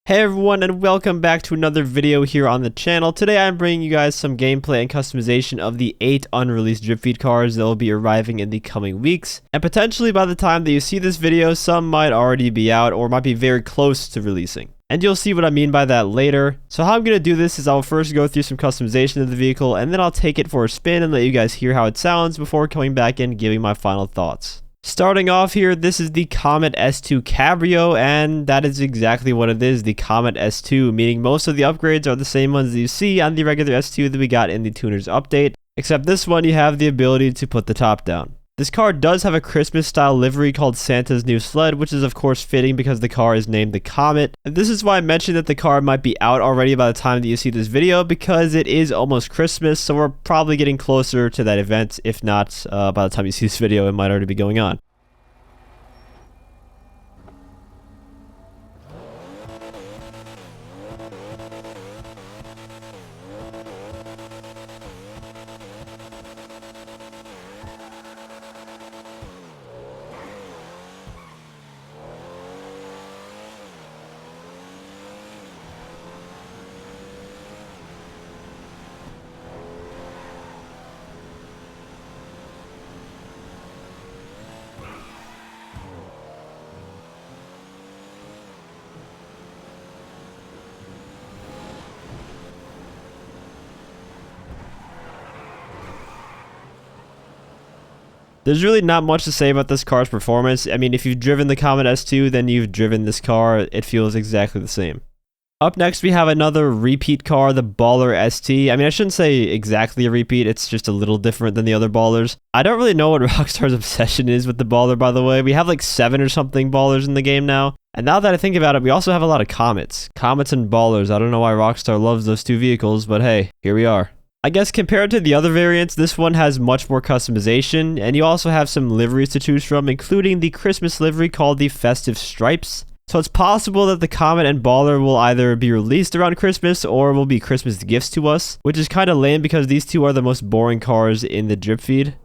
Hey everyone, and welcome back to another video here on the channel. Today I'm bringing you guys some gameplay and customization of the 8 unreleased Dripfeed cars that will be arriving in the coming weeks. And potentially by the time that you see this video, some might already be out or might be very close to releasing. And you'll see what I mean by that later. So how I'm going to do this is I'll first go through some customization of the vehicle, and then I'll take it for a spin and let you guys hear how it sounds before coming back and giving my final thoughts. Starting off here, this is the Comet S2 Cabrio, and that is exactly what it is, the Comet S2, meaning most of the upgrades are the same ones that you see on the regular S2 that we got in the Tuners update, except this one you have the ability to put the top down. This car does have a Christmas style livery called Santa's New Sled, which is of course fitting because the car is named the Comet. And this is why I mentioned that the car might be out already by the time that you see this video, because it is almost Christmas, so we're probably getting closer to that event. If not, by the time you see this video, it might already be going on. There's really not much to say about this car's performance. I mean, if you've driven the Comet S2, then you've driven this car. It feels exactly the same. Up next, we have another repeat car, the Baller ST. I mean, I shouldn't say exactly a repeat. It's just a little different than the other Ballers. I don't really know what Rockstar's obsession is with the Baller, by the way. We have like 7 or something Ballers in the game now. And now that I think about it, we also have a lot of Comets. Comets and Ballers. I don't know why Rockstar loves those two vehicles, but hey, here we are. I guess compared to the other variants, this one has much more customization, and you also have some liveries to choose from, including the Christmas livery called the Festive Stripes. So it's possible that the Comet and Baller will either be released around Christmas or will be Christmas gifts to us, which is kind of lame because these two are the most boring cars in the drip feed.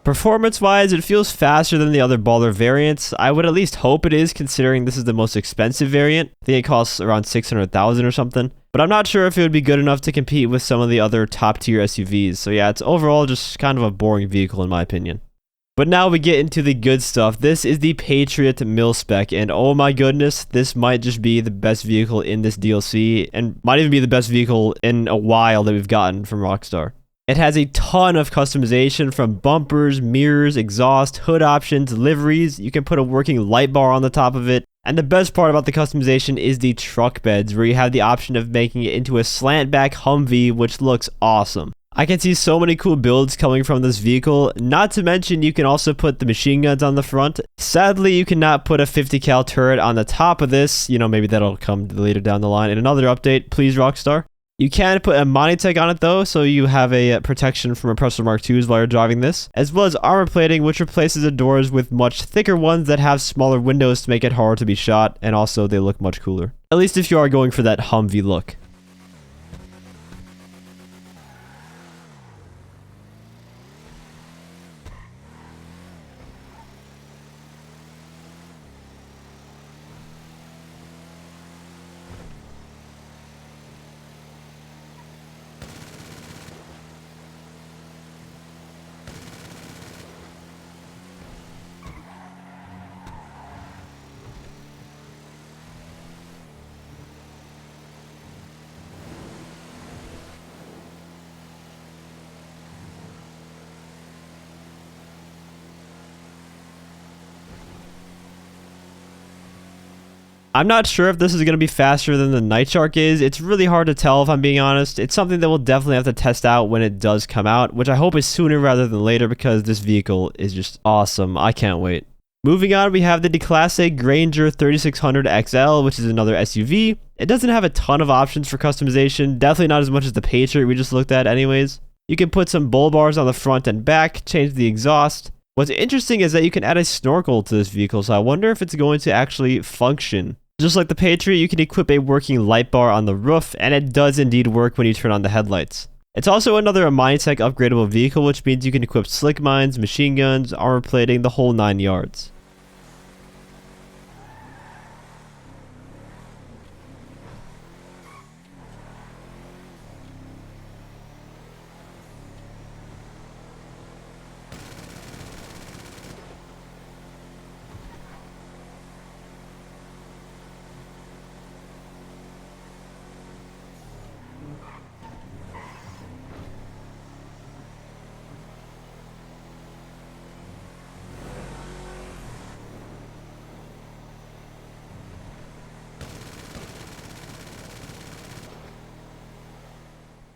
Performance-wise, it feels faster than the other Baller variants. I would at least hope it is, considering this is the most expensive variant. I think it costs around 600,000 or something. But I'm not sure if it would be good enough to compete with some of the other top-tier SUVs. So yeah, it's overall just kind of a boring vehicle in my opinion. But now we get into the good stuff. This is the Patriot Mil Spec, and oh my goodness, this might just be the best vehicle in this DLC, and might even be the best vehicle in a while that we've gotten from Rockstar. It has a ton of customization, from bumpers, mirrors, exhaust, hood options, liveries. You can put a working light bar on the top of it. And the best part about the customization is the truck beds, where you have the option of making it into a slant back Humvee, which looks awesome. I can see so many cool builds coming from this vehicle, not to mention you can also put the machine guns on the front. Sadly, you cannot put a 50 cal turret on the top of this. You know, maybe that'll come later down the line in another update. Please, Rockstar. You can put a Monitech on it though, so you have a protection from Oppressor Mark IIs while you're driving this, as well as armor plating, which replaces the doors with much thicker ones that have smaller windows to make it harder to be shot, and also they look much cooler. At least if you are going for that Humvee look. I'm not sure if this is going to be faster than the Night Shark is. It's really hard to tell if I'm being honest. It's something that we'll definitely have to test out when it does come out, which I hope is sooner rather than later because this vehicle is just awesome. I can't wait. Moving on, we have the classic Granger 3600 XL, which is another SUV. It doesn't have a ton of options for customization, definitely not as much as the Patriot we just looked at anyways. You can put some bull bars on the front and back, change the exhaust. What's interesting is that you can add a snorkel to this vehicle, so I wonder if it's going to actually function. Just like the Patriot, you can equip a working light bar on the roof, and it does indeed work when you turn on the headlights. It's also another Unlisted upgradable vehicle, which means you can equip slick mines, machine guns, armor plating, the whole 9 yards.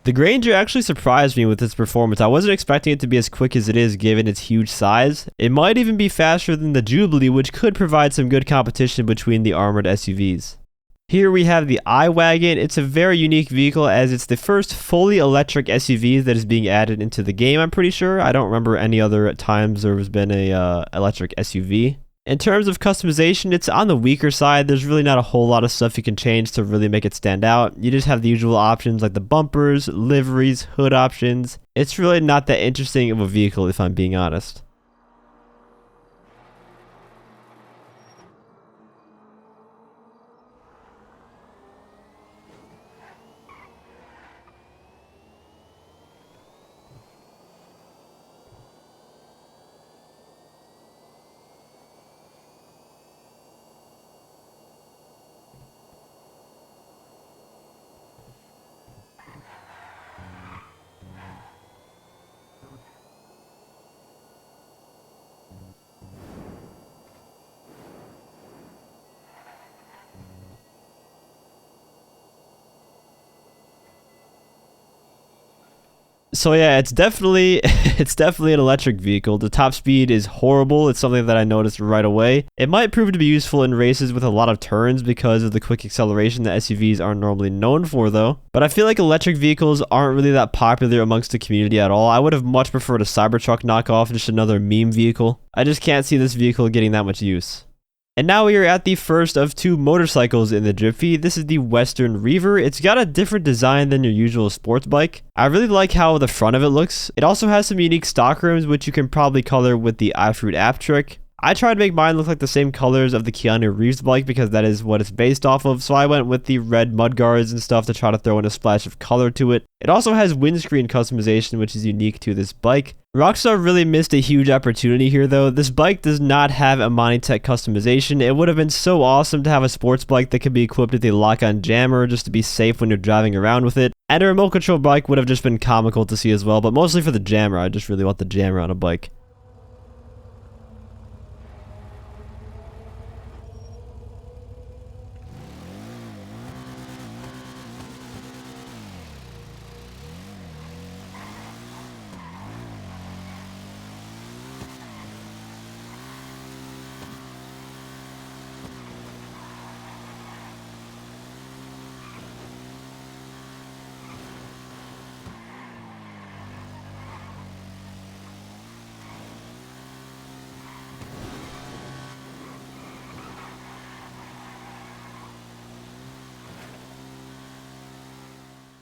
The Granger actually surprised me with its performance. I wasn't expecting it to be as quick as it is given its huge size. It might even be faster than the Jubilee, which could provide some good competition between the armored SUVs. Here we have the Wagon. It's a very unique vehicle as it's the first fully electric SUV that is being added into the game, I'm pretty sure. I don't remember any other times there has been a electric SUV. In terms of customization, it's on the weaker side. There's really not a whole lot of stuff you can change to really make it stand out. You just have the usual options like the bumpers, liveries, hood options. It's really not that interesting of a vehicle if I'm being honest. So yeah, it's definitely an electric vehicle. The top speed is horrible. It's something that I noticed right away. It might prove to be useful in races with a lot of turns because of the quick acceleration that SUVs are normally known for though. But I feel like electric vehicles aren't really that popular amongst the community at all. I would have much preferred a Cybertruck knockoff, just another meme vehicle. I just can't see this vehicle getting that much use. And now we are at the first of 2 motorcycles in the Dripfeed. This is the Western Reaver. It's got a different design than your usual sports bike. I really like how the front of it looks. It also has some unique stock rims, which you can probably color with the iFruit app trick. I tried to make mine look like the same colors of the Keanu Reeves bike because that is what it's based off of, so I went with the red mudguards and stuff to try to throw in a splash of color to it. It also has windscreen customization, which is unique to this bike. Rockstar really missed a huge opportunity here though. This bike does not have a UNEDITED customization. It would have been so awesome to have a sports bike that could be equipped with a lock-on jammer just to be safe when you're driving around with it. And a remote control bike would have just been comical to see as well, but mostly for the jammer. I just really want the jammer on a bike.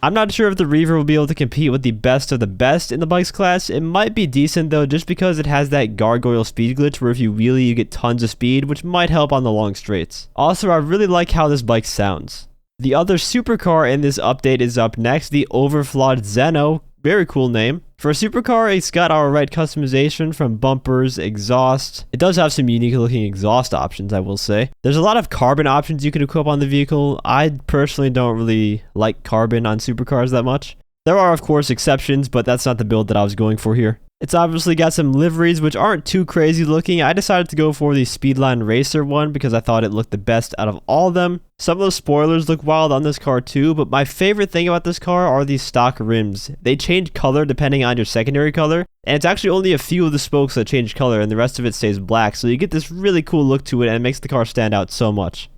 I'm not sure if the Reaver will be able to compete with the best of the best in the bikes class. It might be decent though, just because it has that gargoyle speed glitch where if you wheelie you get tons of speed, which might help on the long straights. Also, I really like how this bike sounds. The other supercar in this update is up next, the overflawed Zeno. Very cool name. For a supercar, it's got alright customization from bumpers, exhaust. It does have some unique looking exhaust options, I will say. There's a lot of carbon options you can equip on the vehicle. I personally don't really like carbon on supercars that much. There are of course exceptions, but that's not the build that I was going for here. It's obviously got some liveries which aren't too crazy looking. I decided to go for the Speedline Racer one because I thought it looked the best out of all of them. Some of the spoilers look wild on this car too, but my favorite thing about this car are these stock rims. They change color depending on your secondary color, and it's actually only a few of the spokes that change color and the rest of it stays black, so you get this really cool look to it and it makes the car stand out so much.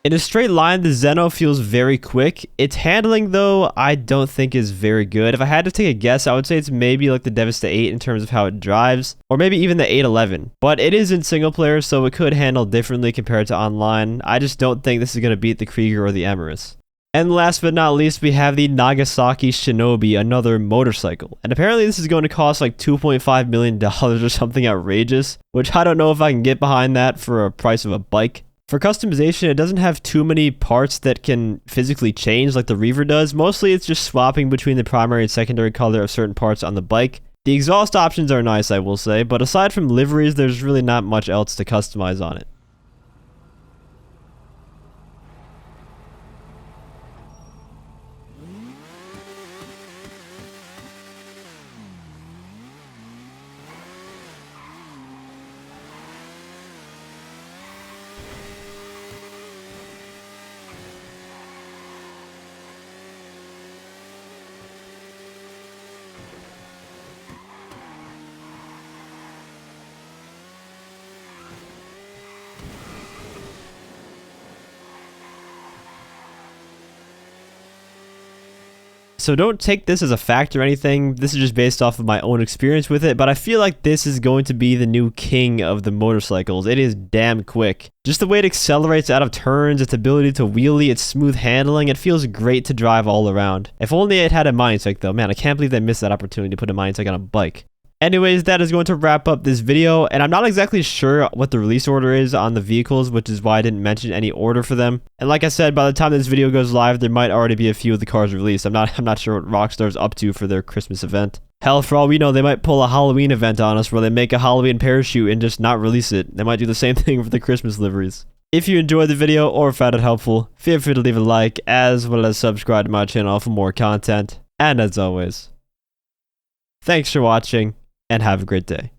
In a straight line, the Zeno feels very quick. Its handling, though, I don't think is very good. If I had to take a guess, I would say it's maybe like the Devista 8 in terms of how it drives, or maybe even the 811. But it is in single player, so it could handle differently compared to online. I just don't think this is going to beat the Krieger or the Emirates. And last but not least, we have the Nagasaki Shinobi, another motorcycle. And apparently this is going to cost like $2.5 million or something outrageous, which I don't know if I can get behind that for a price of a bike. For customization, it doesn't have too many parts that can physically change like the Reaver does. Mostly it's just swapping between the primary and secondary color of certain parts on the bike. The exhaust options are nice, I will say, but aside from liveries, there's really not much else to customize on it. So don't take this as a fact or anything. This is just based off of my own experience with it, but I feel like this is going to be the new king of the motorcycles. It is damn quick. Just the way it accelerates out of turns, its ability to wheelie, its smooth handling, it feels great to drive all around. If only it had a Mindtech though. Man, I can't believe they missed that opportunity to put a Mindtech on a bike. Anyways, that is going to wrap up this video, and I'm not exactly sure what the release order is on the vehicles, which is why I didn't mention any order for them. And like I said, by the time this video goes live, there might already be a few of the cars released. I'm not sure what Rockstar's up to for their Christmas event. Hell, for all we know, they might pull a Halloween event on us where they make a Halloween parachute and just not release it. They might do the same thing for the Christmas liveries. If you enjoyed the video or found it helpful, feel free to leave a like, as well as subscribe to my channel for more content. And as always, thanks for watching, and have a great day.